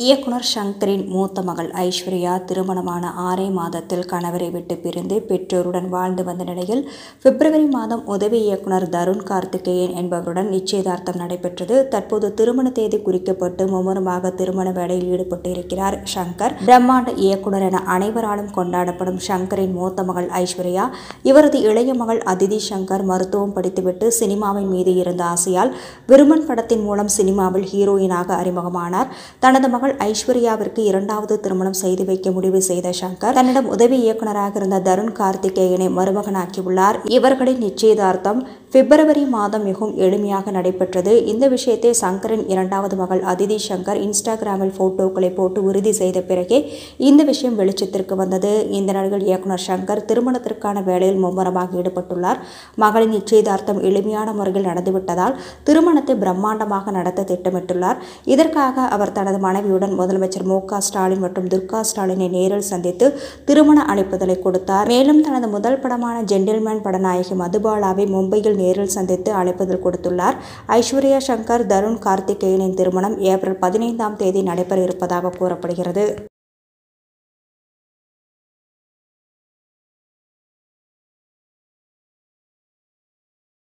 இயக்குனர் ஷங்கரின் மூத்த மகள் ஐஸ்வர்யா திருமணமான 6 மாதத்தில் கணவரை விட்டு பிரிந்து பெற்றோருடன் வாழ்ந்து வந்த நிலையில் பிப்ரவரி மாதம் உதவி இயக்குனர் தருண் கார்த்திகேயன் என்பவருடன் நிச்சயதார்த்தம் நடைபெற்றது. தற்போது திருமண தேதி குறிக்கப்பட்டு மும்முரமாக திருமண வேலையில் ஈடுபட்டு இருக்கிறார் ஷங்கர். பிரம்மாண்ட இயக்குனர் என அனைவராலும் கொண்டாடப்படும் ஷங்கரின் மூத்த மகள் ஐஸ்வர்யா, இவரது இளைய மகள் அதிதி ஷங்கர் மருத்துவம் படித்துவிட்டு சினிமாவின் மீது இருந்த ஆசையால் விருமன் படத்தின் மூலம் சினிமாவில் ஹீரோயினாக அறிமுகமானார். தனது மகள் ஐஸ்வர்யாவிற்கு 2வது திருமணம் செய்து வைக்க முடிவு செய்த ஷங்கர் தன்னிடம் உதவி இயக்குநராக இருந்த தருண் கார்த்திகேயனை மருமகனாக்கியுள்ளார். இவர்களின் நிச்சயதார்த்தம் பிப்ரவரி மாதம் மிகவும் எளிமையாக நடைபெற்றது. இந்த விஷயத்தை ஷங்கரின் 2வது மகள் அதிதி ஷங்கர் இன்ஸ்டாகிராமில் போட்டோக்களை போட்டு உறுதி செய்த பிறகே இந்த விஷயம் வெளிச்சத்திற்கு வந்தது. இந்த நிலையில் இயக்குனர் ஷங்கர் திருமணத்திற்கான வேலையில் மும்முரமாக ஈடுபட்டுள்ளார். மகளின் நிச்சயதார்த்தம் எளிமையான முறையில் நடந்துவிட்டதால் திருமணத்தை பிரம்மாண்டமாக நடத்த திட்டமிட்டுள்ளார். இதற்காக அவர் தனது மனைவியுடன் முதலமைச்சர் மு.க. ஸ்டாலின் மற்றும் துர்கா ஸ்டாலினை நேரில் சந்தித்து திருமண அழைப்புதலை கொடுத்தார். மேலும் தனது முதல் படமான ஜென்டில்மேன் படநாயகி மதுபாலாவை மும்பையில் நேரில் சந்தித்து அழைப்புதல் கொடுத்துள்ளார். ஐஸ்வர்யா ஷங்கர் தருண் கார்த்திகேயனின் திருமணம் ஏப்ரல் 15ஆம் தேதி நடைபெற இருப்பதாக கூறப்படுகிறது.